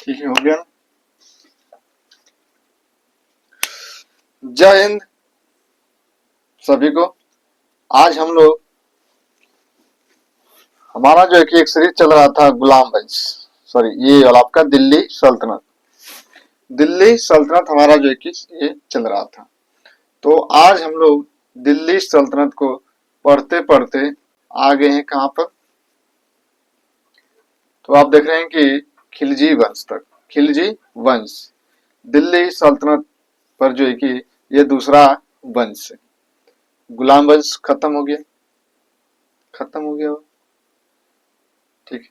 ठीक है, हो गया ना। जय हिंद सभी को। आज हम लोग हमारा जो है कि एक सीरीज चल रहा था गुलाम वंश, सॉरी ये वाला आपका दिल्ली सल्तनत। दिल्ली सल्तनत हमारा जो है कि ये चल रहा था। तो आज हम लोग दिल्ली सल्तनत को पढ़ते पढ़ते आ गए हैं कहाँ पर। तो आप देख रहे हैं कि खिलजी वंश तक, खिलजी वंश दिल्ली सल्तनत पर जो है कि ये दूसरा वंश है। गुलाम वंश खत्म हो गया, खत्म हो गया। ठीक है,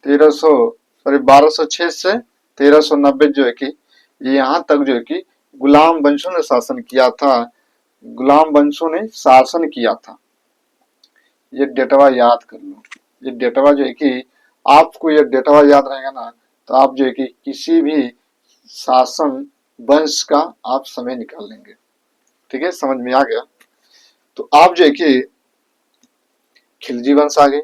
1206 से 1390 जो है कि यहाँ तक जो है कि गुलाम वंशों ने शासन किया था। गुलाम वंशों ने शासन किया था। ये डेटवा याद कर लो। ये डेटवा जो है कि आपको ये डेटवा याद रहेगा ना, तो आप जो है कि किसी भी शासन वंश का आप समय निकाल लेंगे। ठीक है, समझ में आ गया। तो आप जो है कि खिलजी वंश आ गए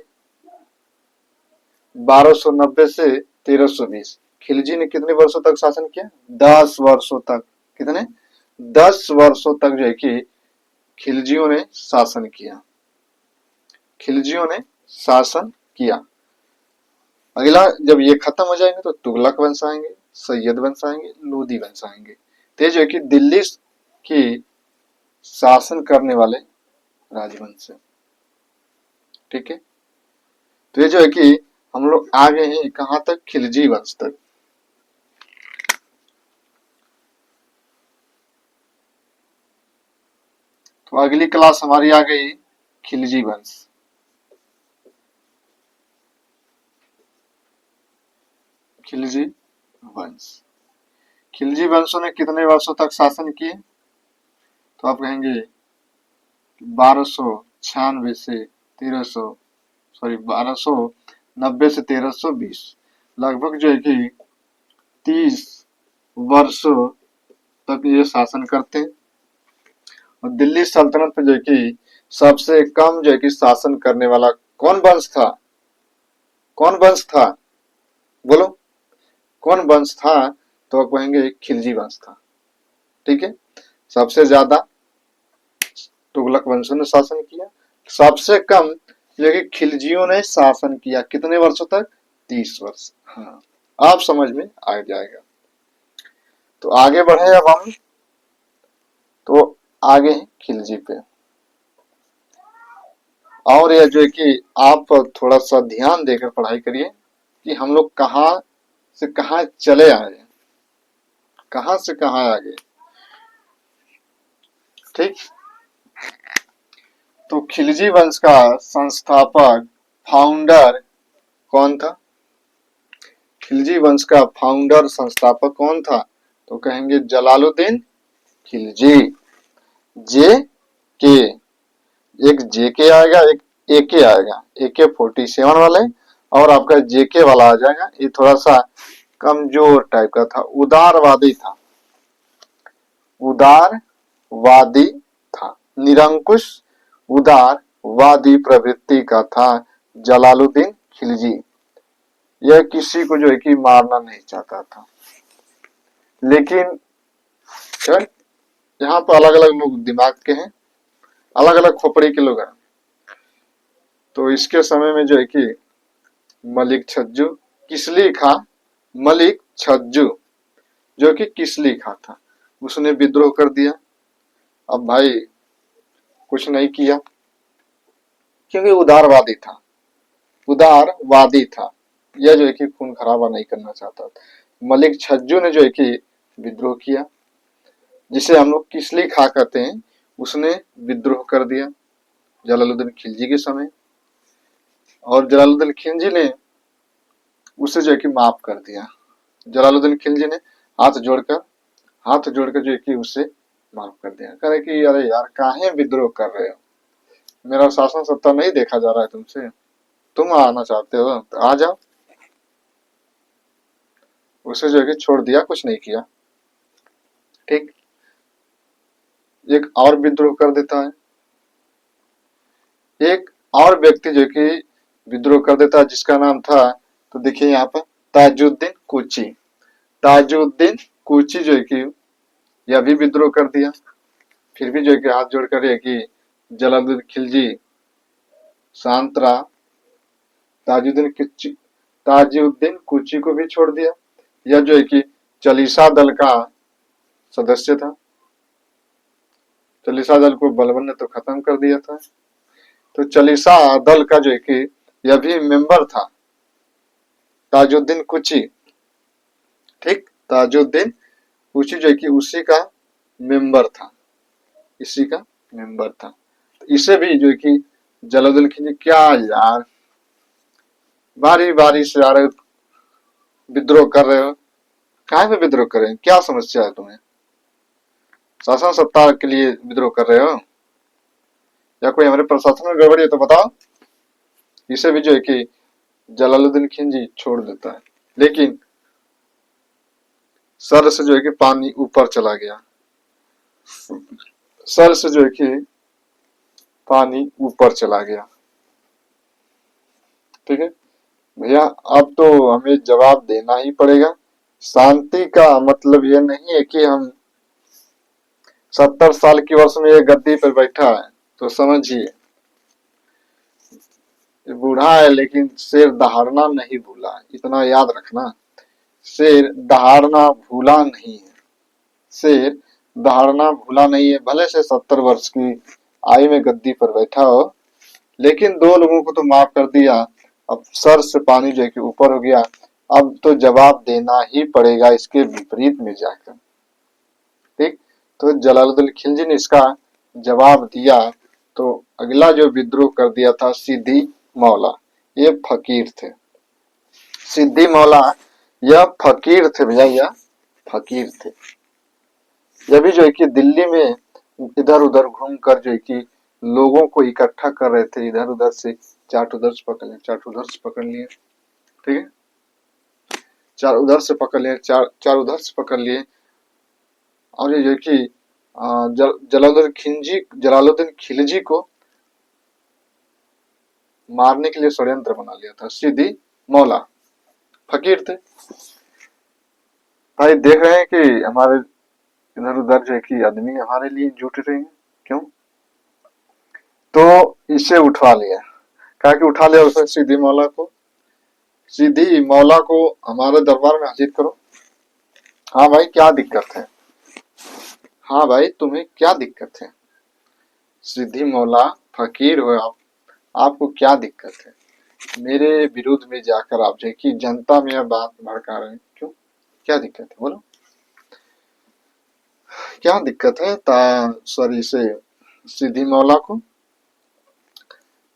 1290 से 1320। खिलजी ने कितने वर्षों तक शासन किया? 10 वर्षों तक। कितने? 10 वर्षों तक जो है कि खिलजियों ने शासन किया। खिलजियों ने शासन किया। अगला जब ये खत्म हो जाएंगे तो तुगलक वंश आएंगे, सैयद वंश आएंगे, लोधी वंश आएंगे। तो जो है कि दिल्ली की शासन करने वाले राजवंश है। ठीक है, तो ये जो है कि हम लोग आ गए हैं कहां तक? खिलजी वंश तक। तो अगली क्लास हमारी आ गई खिलजी वंश। खिलजी वंश, खिलजी वंशों ने कितने वर्षों तक शासन किए? तो आप कहेंगे 1296 से 1290 से 1320, लगभग जो है कि 30 वर्षों तक ये शासन करते हैं। और दिल्ली सल्तनत में जो है कि सबसे कम जो है कि शासन करने वाला कौन वंश था? कौन वंश था? बोलो, कौन वंश था? तो आप कहेंगे खिलजी वंश था। ठीक है, सबसे ज्यादा तुगलक वंशों ने शासन किया, सबसे कम जो कि खिलजियों ने शासन किया। कितने वर्षों तक? 30 वर्ष। हाँ, आप समझ में आ जाएगा। तो आगे बढ़े अब हम। तो आगे हैं खिलजी पे। और यह जो है कि आप थोड़ा सा ध्यान देकर पढ़ाई करिए कि हम लोग कहाँ से कहाँ चले आए, कहाँ से कहाँ आ गए। ठीक, तो खिलजी वंश का संस्थापक फाउंडर कौन था? खिलजी वंश का फाउंडर संस्थापक कौन था? तो कहेंगे जलालुद्दीन खिलजी। जे के, एक जे के आएगा, एक ए के आएगा, AK-47 वाले, और आपका JK वाला आ जाएगा। ये थोड़ा सा कमजोर टाइप का था, उदारवादी था, उदारवादी था, निरंकुश उदारवादी प्रवृत्ति का था जलालुद्दीन खिलजी। यह किसी को जो है कि मारना नहीं चाहता था। लेकिन यहाँ पर अलग अलग लोग दिमाग के हैं, अलग अलग खोपड़ी के लोग हैं। तो इसके समय में जो है कि मलिक छज्जू, किसली खां, मलिक छज्जू जो कि किसली खां था, उसने विद्रोह कर दिया। अब भाई कुछ नहीं किया क्योंकि उदारवादी था, उदारवादी था। यह जो है कि खून खराबा नहीं करना चाहता था। मलिक छज्जू ने जो है कि विद्रोह किया, जिसे हम लोग किसली खां कहते हैं, उसने विद्रोह कर दिया जलालुद्दीन खिलजी के समय। और जलालुद्दीन खिलजी ने उसे जो है कि माफ कर दिया। जलालुद्दीन खिलजी ने हाथ जोड़कर जो है कि उसे माफ कर दिया। कह रहे कि अरे यार काहे विद्रोह कर रहे हो, मेरा शासन सत्ता नहीं देखा जा रहा है तुमसे, तुम आना चाहते हो तो आ जाओ। उसे जो है कि छोड़ दिया, कुछ नहीं किया। ठीक, एक और विद्रोह कर देता है, एक और व्यक्ति जो कि विद्रोह कर देता है, जिसका नाम था, तो देखिए यहाँ पर ताजुद्दीन कोची। ताजुद्दीन कोची जो है कि यह भी विद्रोह कर दिया, फिर भी जो है कि हाथ जोड़कर है कि जलालुद्दीन खिलजी शांत रहा। ताजुद्दीन कोची को भी छोड़ दिया। यह जो है कि चालीसा दल का सदस्य था। चालीसा दल को बलबन ने तो खत्म कर दिया था। तो चालीसा दल का जो है कि यह भी मेंबर था ताजुद्दीन कोची। ठीक, ताजुद्दीन कोची जो है कि उसी का मेंबर था, इसी का मेंबर था। तो इसे भी जो है कि जलालुद्दीन खिलजी, क्या यार बारी बारी से आ रहे विद्रोह कर रहे हो, काहे पे विद्रोह कर रहे हैं, क्या समस्या है तुम्हें, शासन सत्ता के लिए विद्रोह कर रहे हो या कोई हमारे प्रशासन में गड़बड़ी है तो बताओ। इसे भी जो है कि जलालुद्दीन खिलजी छोड़ देता है, लेकिन सर से जो है कि पानी ऊपर चला गया, सर से जो है कि पानी ऊपर चला गया। ठीक है भैया, अब तो हमें जवाब देना ही पड़ेगा। शांति का मतलब यह नहीं है कि हम 70 साल की वर्ष में ये गद्दी पर बैठा है तो समझिए बूढ़ा है लेकिन शेर दहाड़ना नहीं भूला, इतना याद रखना। शेर दहाड़ना भूला नहीं है, शेर दहाड़ना भूला नहीं है। भले से 70 वर्ष की आयु में गद्दी पर बैठा हो, लेकिन 2 लोगों को तो माफ कर दिया, अब सर से पानी जो है कि ऊपर हो गया, अब तो जवाब देना ही पड़ेगा इसके विपरीत में जाकर। ठीक, तो जलालुद्दीन खिलजी ने इसका जवाब दिया। तो अगला जो विद्रोह कर दिया था सिद्दी मौला, ये फकीर थे। सिद्दी मौला यह फकीर थे भैया, यह फकीर थे। यह भी जो है कि दिल्ली में इधर उधर घूम कर जो है कि लोगों को इकट्ठा कर रहे थे, इधर उधर से चाट उधर से पकड़ लिए, चाट उधर से पकड़ लिए, ठीक है, चार उधर से पकड़ लिए, चार उधर से पकड़ लिए। और ये जो है कि जलालुद्दीन खिलजी को मारने के लिए षड्यंत्र बना लिया था। सिद्दी मौला फकीर थे। भाई देख रहे हैं कि हमारे इधर उधर जो है कि आदमी हमारे लिए जुट रहे हैं, क्यों? तो इसे उठवा लिया, कहा कि उठा लिया उसने सिद्दी मौला को। सिद्दी मौला को हमारे दरबार में हाजिर करो। हाँ भाई क्या दिक्कत है, हाँ भाई तुम्हें क्या दिक्कत है? सिद्दी मौला फकीर हो आप, आपको क्या दिक्कत है? मेरे विरुद्ध में जाकर आप जो है कि जनता में यह बात भड़का रहे हैं, क्यों? क्या दिक्कत है बोलो, क्या दिक्कत है? सॉरी से सिद्दी मौला को,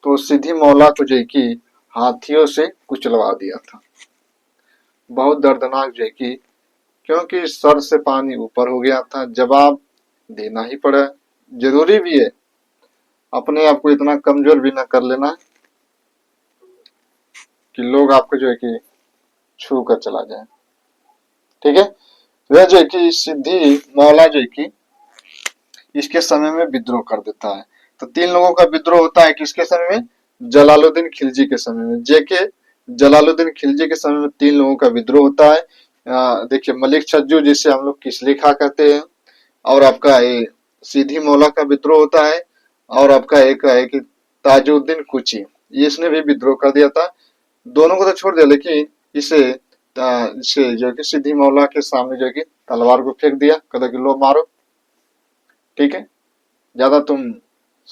तो सिद्दी मौला को जो है कि हाथियों से कुचलवा दिया था। बहुत दर्दनाक जो है कि, क्योंकि सर से पानी ऊपर हो गया था, जवाब देना ही पड़ा। जरूरी भी है, अपने आप को इतना कमजोर भी ना कर लेना कि लोग आपको जो है कि छू कर चला जाए। ठीक है, वह जो है कि सिद्दी मौला जो है कि इसके समय में विद्रोह कर देता है। तो 3 लोगों का विद्रोह होता है किसके समय में? जलालुद्दीन खिलजी के समय में। जेके जलालुद्दीन खिलजी के समय में 3 लोगों का विद्रोह होता है। देखिए मलिक छज्जू जिसे हम लोग किसली खां कहते हैं, और आपका ये सिद्दी मौला का विद्रोह होता है, और आपका एक है कि ताजुद्दीन कोची, इसने भी विद्रोह कर दिया था। दोनों को तो छोड़ दिया, लेकिन इसे जो कि सिद्दी मौला के सामने जो कि तलवार को फेंक दिया, कहता कि लो मारो। ठीक है, ज्यादा तुम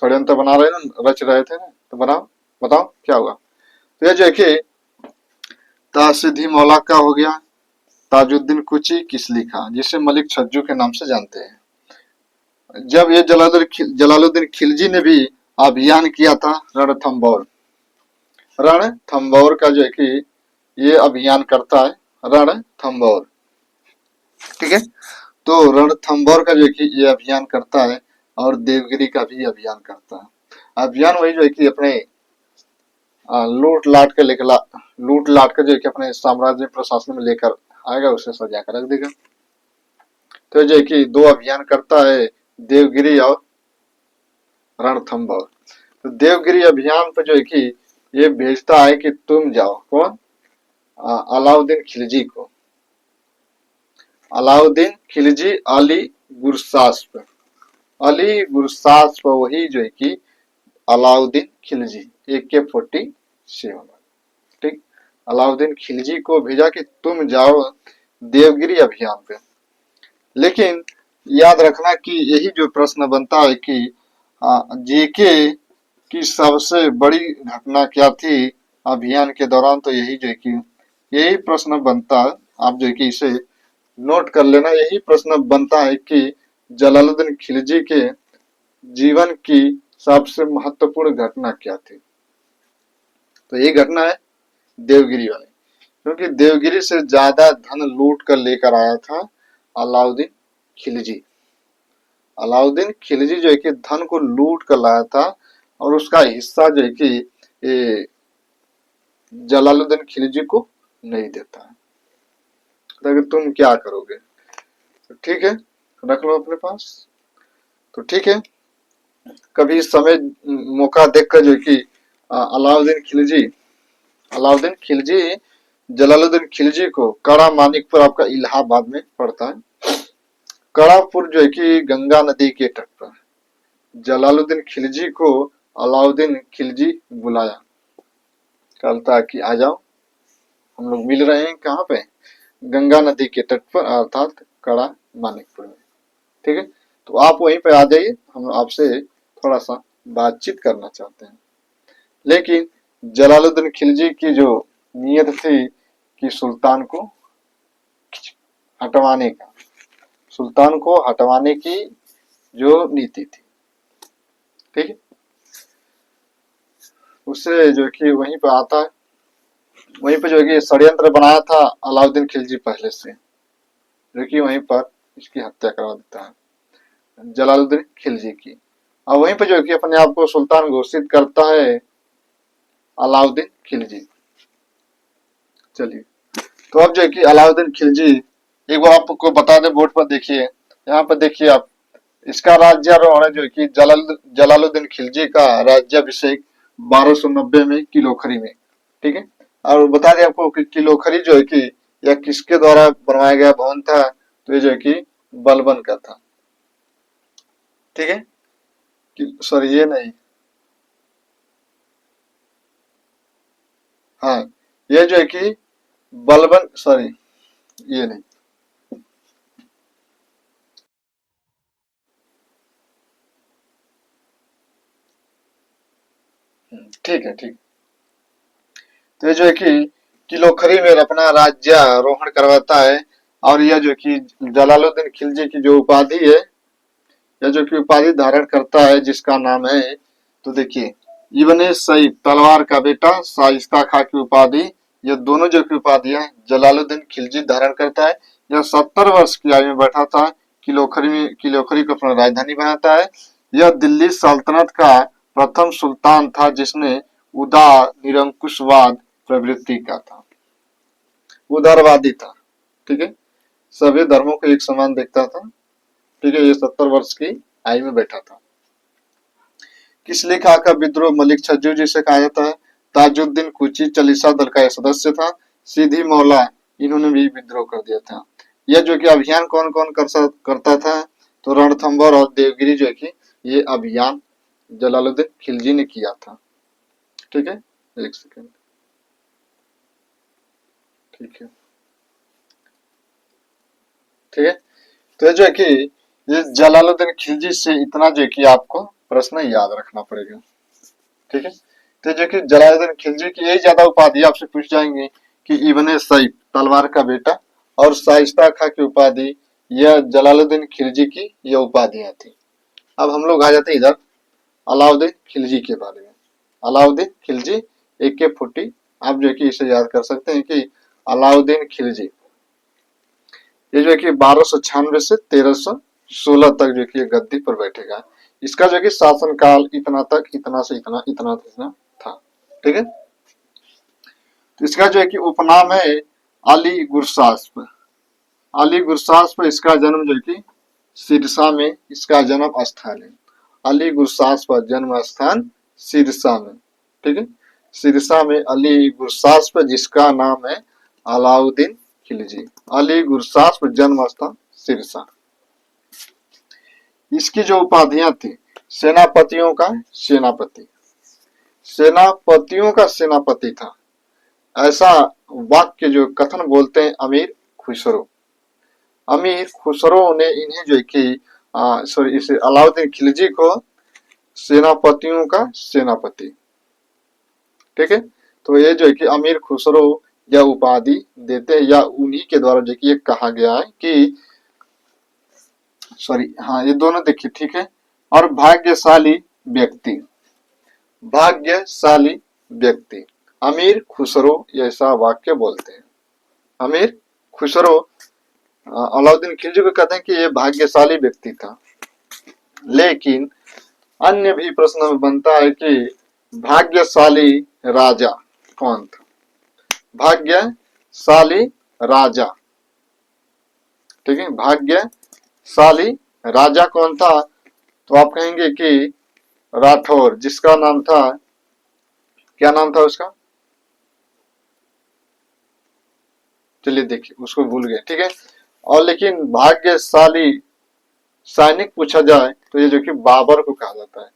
षड्यंत्र बना रहे ना, रच रहे थे ना, तो बनाओ, बताओ क्या हुआ। तो ये जो है कि सिद्दी मौला का हो गया, ताजुद्दीन कोची किसली खां, जिसे मलिक छज्जू के नाम से जानते हैं। जब ये जलालुद्दीन खिलजी ने भी अभियान किया था रणथंबोर, रणथंबोर का जो है कि ये अभियान करता है, रणथंबोर। ठीक है, तो रणथंबोर का जो है कि ये अभियान करता है, और देवगिरी का भी अभियान करता है। अभियान वही जो है कि अपने लूट लाट कर जो है कि अपने साम्राज्य प्रशासन में लेकर आएगा, उसे सजा कर रख देगा। तो जो है कि 2 अभियान करता है, देवगिरी और रणथंबोर। तो देवगिरी अभियान पर जो है कि ये भेजता है कि तुम जाओ, कौन? अलाउद्दीन खिलजी को, अलाउद्दीन खिलजी अली गुरसास्प, अली गुरसास्प वही जो है कि अलाउद्दीन खिलजी AK-47, ठीक। अलाउद्दीन खिलजी को भेजा कि तुम जाओ देवगिरी अभियान पे। लेकिन याद रखना कि यही जो प्रश्न बनता है कि JK की सबसे बड़ी घटना क्या थी अभियान के दौरान, तो यही जो है कि यही प्रश्न बनता है। आप जो है कि इसे नोट कर लेना, यही प्रश्न बनता है कि जलालुद्दीन खिलजी के जीवन की सबसे महत्वपूर्ण घटना क्या थी। तो ये घटना है देवगिरी वाली, क्योंकि देवगिरी से ज्यादा धन लूट कर लेकर आया था अलाउद्दीन खिलजी। अलाउद्दीन खिलजी जो है कि धन को लूट कर लाया था और उसका हिस्सा जो है कि जलालुद्दीन खिलजी को नहीं देता है। तो तुम क्या करोगे, तो ठीक है रख लो अपने पास। तो ठीक है, कभी समय मौका देखकर जो कि अलाउद्दीन खिलजी जलालुद्दीन खिलजी को कड़ा मानिकपुर आपका इलाहाबाद में पड़ता है। कड़ापुर जो है कि गंगा नदी के तट पर जलालुद्दीन खिलजी को अलाउद्दीन खिलजी बुलाया, कहता कि आ जाओ हम लोग मिल रहे हैं, कहाँ पे, गंगा नदी के तट पर अर्थात कड़ा मानिकपुर में, ठीक है। तो आप वहीं पे आ जाइए, हम आपसे थोड़ा सा बातचीत करना चाहते हैं। लेकिन जलालुद्दीन खिलजी की जो नीयत थी कि सुल्तान को हटवाने की जो नीति थी, ठीक है, उससे जो कि वहीं पर आता है, वहीं पर जो है कि षड्यंत्र बनाया था अलाउद्दीन खिलजी पहले से, जो कि वहीं पर इसकी हत्या करवा देता है जलालुद्दीन खिलजी की। और वहीं पर जो है कि अपने आप को सुल्तान घोषित करता है अलाउद्दीन खिलजी। चलिए, तो अब जो है कि अलाउद्दीन खिलजी, एक बार आपको बता दें, बोर्ड पर देखिए, यहाँ पर देखिए आप, इसका राज्यारोहण जो है कि जलालुद्दीन खिलजी का राज्याभिषेक 1290 में किलोखरी में, ठीक है। और बता दें आपको कि किलोखरी जो है कि यह किसके द्वारा बनवाया गया भवन था, तो ये जो है कि बलबन का था, ठीक है। सॉरी ये नहीं, हाँ ये जो है कि बलबन, सॉरी ये नहीं, ठीक है ठीक। तो ये जो है कि किलोखरी में अपना राज्यारोहण करवाता है। और यह जो कि जलालुद्दीन खिलजी की जो उपाधि है, यह जो कि उपाधि धारण करता है जिसका नाम है, तो देखिए, इब्ने सईद तलवार का बेटा शाइस्ता खां की उपाधि, ये दोनों जो की उपाधियां जलालुद्दीन खिलजी धारण करता है। यह 70 वर्ष की आयु में बैठा था, किलोखरी को अपना राजधानी बनाता है। यह दिल्ली सल्तनत का प्रथम सुल्तान था जिसने उदार निरंकुशवाद प्रवृत्ति का था, उदारवादी था, ठीक है, सभी धर्मों को एक समान देखता था, ठीक है। ये 70 वर्ष की आयु में बैठा था। किसली खां का विद्रोह मलिक छज्जू जिसे कहा जाता है। ताजुद्दीन कुची चालीसा दल का सदस्य था। सीधी मौला, इन्होंने भी विद्रोह कर दिया था। यह जो कि अभियान कौन कौन करता था, तो रणथंभौर और देवगिरी जो कि ये अभियान जलालुद्दीन खिलजी ने किया था, ठीक है। एक सेकेंड, ठीक है ठीक है। तो जो है कि ये जलालुद्दीन खिलजी से इतना जो है कि आपको प्रश्न याद रखना पड़ेगा, ठीक है। तो जो कि जलालुद्दीन खिलजी की यही ज्यादा उपाधि आपसे पूछ जाएंगे कि इब्ने सईद तलवार का बेटा और शाइस्ता खां की उपाधि, यह जलालुद्दीन खिलजी की यह उपाधियां थी। अब हम लोग आ जाते हैं इधर अलाउद्दीन खिलजी के बारे में। अलाउद्दीन खिलजी AK-40, आप जो कि इसे याद कर सकते हैं कि अलाउद्दीन खिलजी ये जो है कि 1296 से 1316 तक जो कि गद्दी पर बैठेगा। इसका जो कि शासनकाल इतना तक, इतना से इतना, इतना से इतना था, ठीक है। तो इसका जो है कि उपनाम है अली गुरसास्प। अली गुरसास्प, इसका जन्म जो है कि सिरसा में इसका जन्म स्थान है। अली गुरसास्प जन्म स्थान सिरसा में, ठीक है। सिरसा में अली गुरसास्प जिसका नाम है अलाउद्दीन खिलजी, अली गुरसास पर जन्म स्थान सिरसा। इसकी जो उपाधियां थी, सेनापतियों का सेनापति, सेनापतियों का सेनापति था, ऐसा वाक्य जो कथन बोलते हैं अमीर खुसरो। अमीर खुसरो ने इन्हें जो कि सॉरी इसे अलाउद्दीन खिलजी को सेनापतियों का सेनापति, ठीक है। तो ये जो है कि अमीर खुसरो यह उपाधि देते हैं, या उन्हीं के द्वारा जो कि ये कहा गया है कि सॉरी हाँ ये दोनों देखिए, ठीक है। और भाग्यशाली व्यक्ति, भाग्यशाली व्यक्ति, अमीर खुसरो ऐसा वाक्य बोलते हैं। अमीर खुसरो अलाउद्दीन खिलजी को कहते हैं कि ये भाग्यशाली व्यक्ति था। लेकिन अन्य भी प्रश्न में बनता है कि भाग्यशाली राजा कौन था, भाग्यशाली राजा, ठीक है, भाग्यशाली राजा कौन था। तो आप कहेंगे कि राठौर, जिसका नाम था, क्या नाम था उसका, चलिए देखिए उसको भूल गए, ठीक है। और लेकिन भाग्यशाली सैनिक पूछा जाए तो ये जो कि बाबर को कहा जाता है,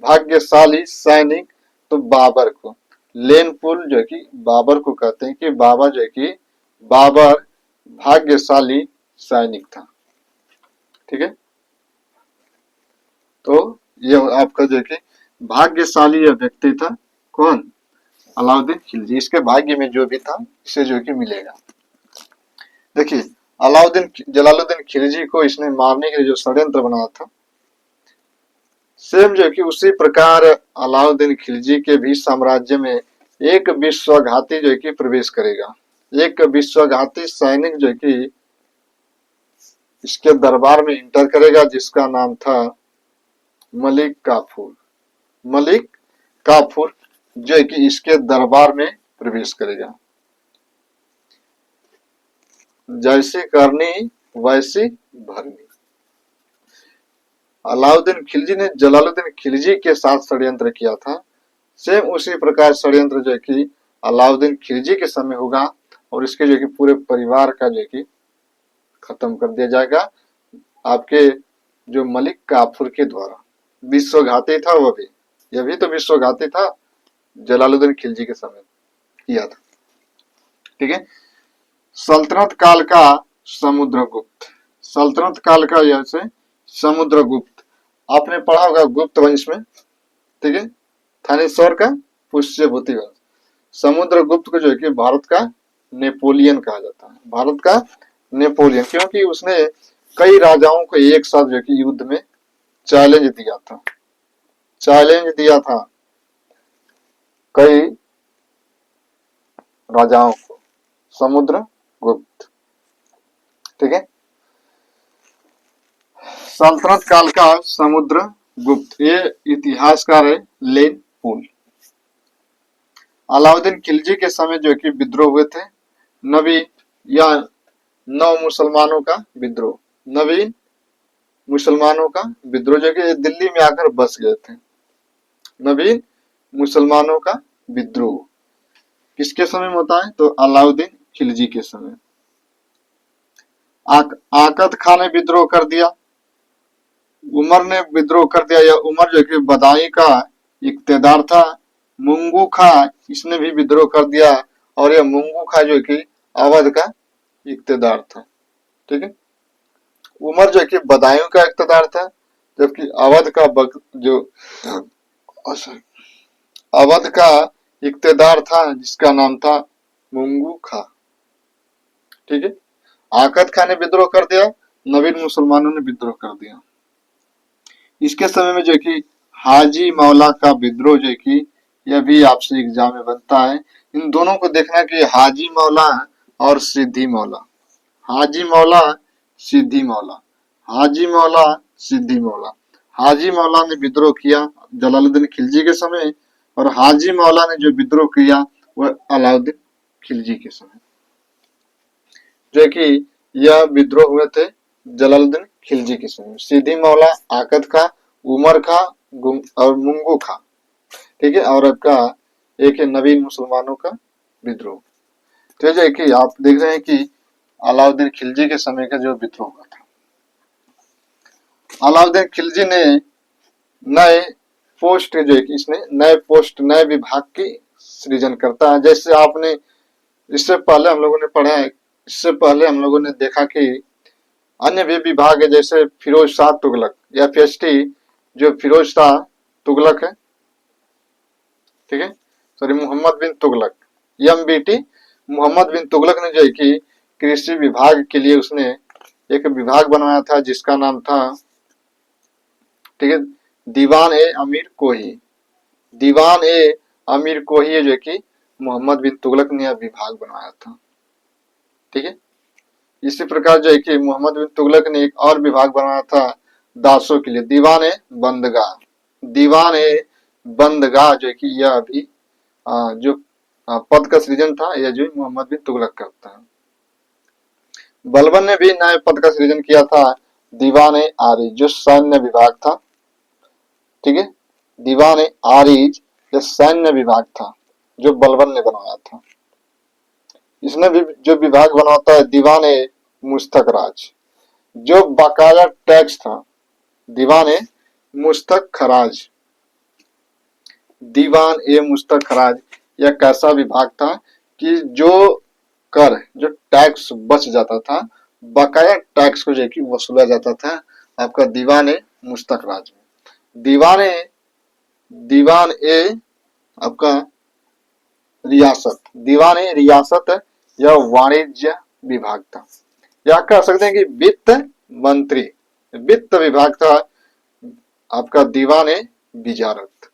भाग्यशाली सैनिक, तो बाबर को। लेनपुल जो कि बाबर को कहते हैं कि बाबा जो कि बाबर भाग्यशाली सैनिक था, ठीक है। तो ये आपका जो कि भाग्यशाली यह व्यक्ति था, कौन, अलाउद्दीन खिलजी। इसके भाग्य में जो भी था इसे जो कि मिलेगा। देखिए जलालुद्दीन खिलजी को इसने मारने के लिए जो षड्यंत्र बनाया था, सेम जो कि उसी प्रकार अलाउद्दीन खिलजी के भी साम्राज्य में एक विश्वघाती जो कि प्रवेश करेगा, एक विश्वघाती सैनिक जो कि इसके दरबार में इंटर करेगा, जिसका नाम था मलिक काफूर। मलिक काफूर जो कि इसके दरबार में प्रवेश करेगा। जैसी करनी वैसी भरनी। अलाउद्दीन खिलजी ने जलालुद्दीन खिलजी के साथ षड्यंत्र किया था, सेम उसी प्रकार षड्यंत्र जो कि अलाउद्दीन खिलजी के समय होगा, और इसके जो कि पूरे परिवार का जो कि खत्म कर दिया जाएगा आपके जो मलिक काफूर के द्वारा। विश्वघाती था वो भी, यह भी तो विश्वघाती था, जलालुद्दीन खिलजी के समय किया था, ठीक है। सल्तनत काल का समुद्रगुप्त, सल्तनत काल का यह से समुद्रगुप्त, आपने पढ़ा होगा गुप्त वंश में, ठीक है, थानेश्वर का पुष्यभूति वंश। समुद्रगुप्त को जो है कि भारत का नेपोलियन कहा जाता है, भारत का नेपोलियन, क्योंकि उसने कई राजाओं को एक साथ जो कि युद्ध में चैलेंज दिया था, चैलेंज दिया था कई राजाओं को, समुद्रगुप्त, ठीक है। सल्तनत काल का समुद्रगुप्त, ये इतिहासकार है लेनपुल। अलाउद्दीन खिलजी के समय जो कि विद्रोह हुए थे, नवीन या नव मुसलमानों का विद्रोह, नवीन मुसलमानों का विद्रोह जो कि दिल्ली में आकर बस गए थे। नवीन मुसलमानों का विद्रोह किसके समय में होता है, तो अलाउद्दीन खिलजी के समय। आकत खान ने विद्रोह कर दिया, उमर ने विद्रोह कर दिया, या उमर जो कि बदाई का इक्तेदार था। मुंगू खा, इसने भी विद्रोह कर दिया, और यह मुंगू खा जो कि अवध का इक्तेदार था, ठीक है। उमर जो कि बदायूं का इक्तेदार था, जबकि अवध का जो अवध का इक्तेदार था जिसका नाम था मुंगू खा, ठीक है। आकत खान ने विद्रोह कर दिया, नवीन मुसलमानों ने विद्रोह कर दिया। इसके समय में जो कि हाजी मौला का विद्रोह जो कि यह भी आपसे एग्जाम में बनता है। इन दोनों को देखना कि हाजी मौला और सिद्दी मौला, हाजी मौला सिद्दी मौला, हाजी मौला सिद्दी मौला। हाजी मौला ने विद्रोह किया जलालुद्दीन खिलजी के समय, और हाजी मौला ने जो विद्रोह किया वह अलाउद्दीन खिलजी के समय, जो कि यह विद्रोह हुए थे जलालुद्दीन खिलजी के समय। सिद्दी मौला, आकत खा, उमर खा और मुंगू खा, ठीक है। और आपका एक है नवीन मुसलमानों का विद्रोह। तो जो है कि आप देख रहे हैं कि अलाउद्दीन खिलजी के समय का जो विद्रोह हुआ था, अलाउद्दीन खिलजी ने नए पोस्ट जो है कि इसने नए पोस्ट नए विभाग की सृजन करता है। जैसे आपने इससे पहले हम लोगों ने पढ़ा है, इससे पहले हम लोगों ने देखा कि अन्य भी विभाग है, जैसे फिरोज शाह तुगलक या FST जो फिरोज शाह तुगलक है, ठीक है, सॉरी मोहम्मद बिन तुगलक, MBT मोहम्मद बिन तुगलक ने जो है कि कृषि विभाग के लिए उसने एक विभाग बनाया था जिसका नाम था, ठीक है, दीवान ए अमीर कोही। दीवान ए अमीर कोही जो है कि मोहम्मद बिन तुगलक ने यह विभाग बनाया था, ठीक है। इसी प्रकार जो है कि मोहम्मद बिन तुगलक ने एक और विभाग बनाया था दासों के लिए, दीवान ए बंदगाह। दीवान ए बंदगाह जो है कि यह अभी जो पद का सृजन था यह जो मोहम्मद बिन तुगलक करता है। बलबन ने भी नए पद का सृजन किया था, दीवान ए आरिज जो सैन्य विभाग था, ठीक है, दीवान ए आरिज यह सैन्य विभाग था जो बलबन ने बनवाया था। इसने भी जो विभाग बनवाता है दीवान ए मुस्तक राज जो बकाया टैक्स था, दीवान ए मुस्तक खराज। दीवान ए मुस्तक खराज यह कैसा विभाग था कि जो कर जो टैक्स बच जाता था, बकाया टैक्स को जो कि वसूला जाता था आपका दीवान ए मुस्तक राज में। दीवान ए आपका रियासत, दीवान ए रियासत यह वाणिज्य विभाग था, या कह सकते हैं कि वित्त मंत्री, वित्त विभाग था आपका दीवान ए विजारत।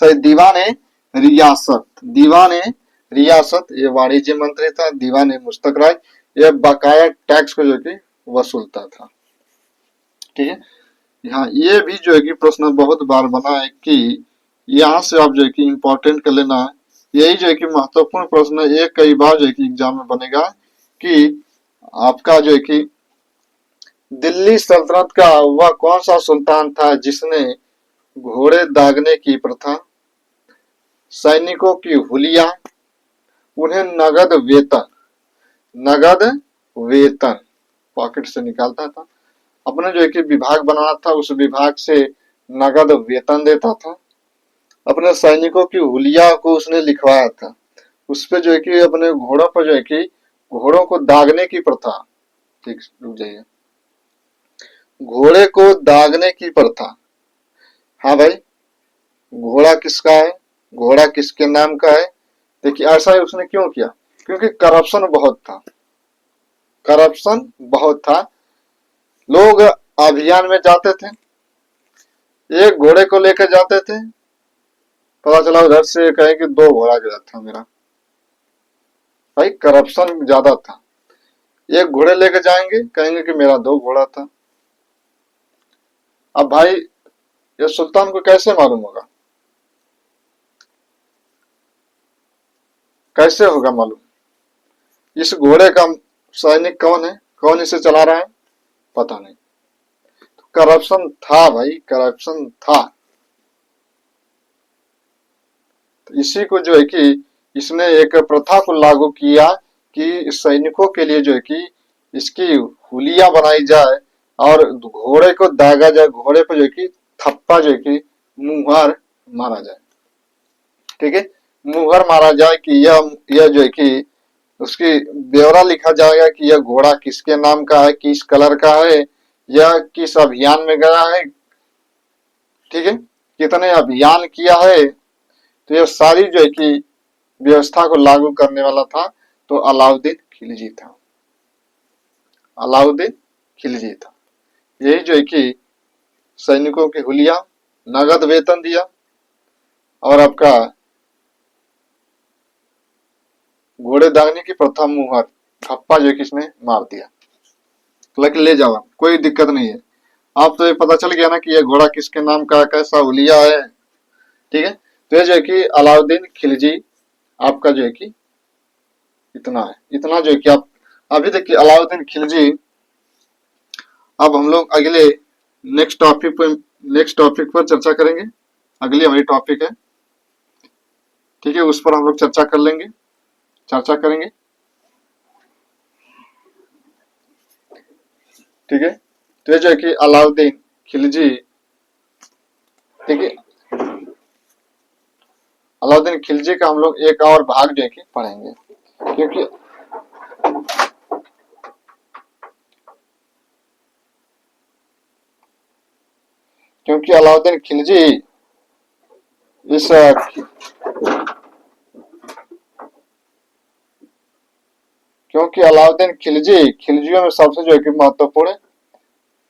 सही, दीवान ए रियासत, दीवान ए रियासत ये वाणिज्य मंत्री था, दीवान ए मुस्तक राज यह बकाया टैक्स को जो कि वसूलता था, ठीक है। यहाँ ये भी जो है कि प्रश्न बहुत बार बना है कि यहाँ से आप जो है कि इंपॉर्टेंट कर लेना, यही जो है कि महत्वपूर्ण प्रश्न ये कई बार जो है कि एग्जाम में बनेगा कि आपका जो है कि दिल्ली सल्तनत का वह कौन सा सुल्तान था जिसने घोड़े दागने की प्रथा, सैनिकों की हुलिया, उन्हें नगद वेतन पॉकेट से निकालता था, अपने जो है कि विभाग बनाना था उस विभाग से नगद वेतन देता था, अपने सैनिकों की हुलिया को उसने लिखवाया था, उस पे जो है कि अपने घोड़ों पर जो है कि घोड़ों को दागने की प्रथा, ठीक रुक जाइए, घोड़े को दागने की प्रथा, हाँ भाई घोड़ा किसका है, घोड़ा किसके नाम का है। देखिए ऐसा ही उसने क्यों किया, क्योंकि करप्शन बहुत था, करप्शन बहुत था। लोग अभियान में जाते थे, एक घोड़े को लेकर जाते थे, पता चला उधर से कहे कि 2 घोड़ा गया था मेरा, भाई करप्शन ज्यादा था। एक घोड़े लेकर जाएंगे कहेंगे कि मेरा 2 घोड़ा था। अब भाई ये सुल्तान को कैसे मालूम होगा, कैसे होगा मालूम, इस घोड़े का सैनिक कौन है, कौन इसे चला रहा है, पता नहीं। तो करप्शन था भाई, करप्शन था। तो इसी को जो है कि इसने एक प्रथा को लागू किया कि सैनिकों के लिए जो है कि इसकी हुलिया बनाई जाए और घोड़े को दागा जाए, घोड़े पर जो है कि थप्पा जो है कि मुहर मारा जाए, ठीक है, मुहर मारा जाए कि यह जो है कि उसकी ब्यौरा लिखा जाएगा कि यह घोड़ा किसके नाम का है, किस कलर का है, यह किस अभियान में गया है, ठीक है, कितने अभियान किया है। तो यह सारी जो है कि व्यवस्था को लागू करने वाला था तो अलाउद्दीन खिलजी था, अलाउद्दीन खिलजी था। यही जो है कि सैनिकों की हुलिया, नगद वेतन दिया और आपका घोड़े दागने की प्रथा मुहर थप्पा जो किसने मार दिया, लेकिन ले जाओ कोई दिक्कत नहीं है। आप तो ये पता चल गया ना कि ये घोड़ा किसके नाम का कैसा हुलिया है, ठीक है। तो ये जो है कि अलाउद्दीन खिलजी आपका जो है कि इतना है, इतना जो है कि आप अभी देखिए अलाउद्दीन खिलजी। अब हम लोग अगले नेक्स्ट टॉपिक पर चर्चा करेंगे, अगली हमारी टॉपिक है, ठीक है, उस पर हम लोग चर्चा कर लेंगे। चर्चा करेंगे। ठीक है, तो ये जो है कि अलाउद्दीन खिलजी, ठीक है, अलाउद्दीन खिलजी का हम लोग एक और भाग जो है कि पढ़ेंगे, क्योंकि अलाउद्दीन खिलजी इस क्योंकि अलाउद्दीन खिलजी खिलजियों में सबसे जो है कि महत्वपूर्ण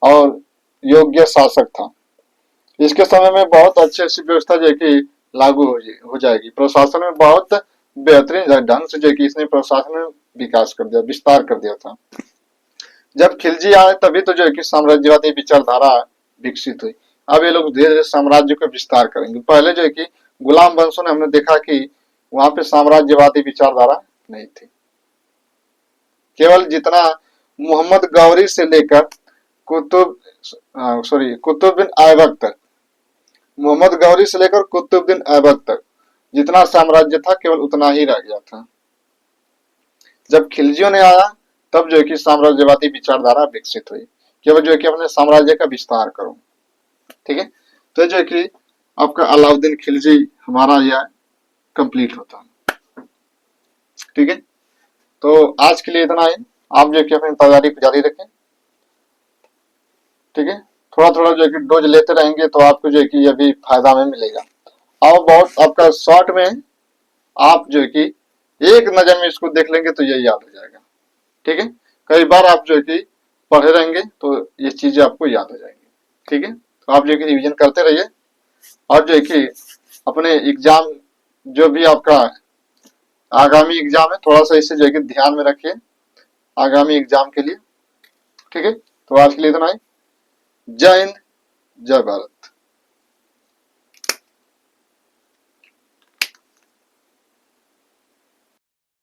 और योग्य शासक था। इसके समय में बहुत अच्छी सी व्यवस्था जो है कि लागू हो जाएगी। प्रशासन में बहुत बेहतरीन ढंग से जो है कि इसने प्रशासन में विकास कर दिया, विस्तार कर दिया था। जब खिलजी आए तभी तो जो है कि साम्राज्यवादी विचारधारा विकसित हुई। अब ये लोग धीरे धीरे साम्राज्य का विस्तार करेंगे। पहले जो है कि गुलाम वंशों ने हमने देखा कि वहां पे साम्राज्यवादी विचारधारा नहीं थी। केवल जितना मोहम्मद गौरी से लेकर कुतुबुद्दीन ऐबक तक, मोहम्मद गौरी से लेकर कुतुबुद्दीन ऐबक तक जितना साम्राज्य था केवल उतना ही रह गया था। जब खिलजियों ने आया तब जो है कि साम्राज्यवादी विचारधारा विकसित हुई, केवल जो है कि अपने साम्राज्य का विस्तार करो। ठीक है, तो जो है कि आपका अलाउद्दीन खिलजी हमारा यह कंप्लीट होता है। ठीक है, तो आज के लिए इतना ही। आप जो है कि अपनी तैयारी को जारी रखें। ठीक है, थोड़ा थोड़ा जो है कि डोज लेते रहेंगे तो आपको जो है कि यह भी फायदा में मिलेगा। और बहुत आपका शॉर्ट में आप जो है कि एक नजर में इसको देख लेंगे तो यह याद हो जाएगा। ठीक है, कई बार आप जो है कि पढ़े रहेंगे तो ये चीजें आपको याद हो जाएंगी। ठीक है, तो आप जो है कि रिविजन करते रहिए और जो है कि अपने एग्जाम जो भी आपका आगामी एग्जाम है थोड़ा सा इसे जो है कि ध्यान में रखिए आगामी एग्जाम के लिए। ठीक है, तो आज के लिए इतना ही। जय हिंद, जय भारत।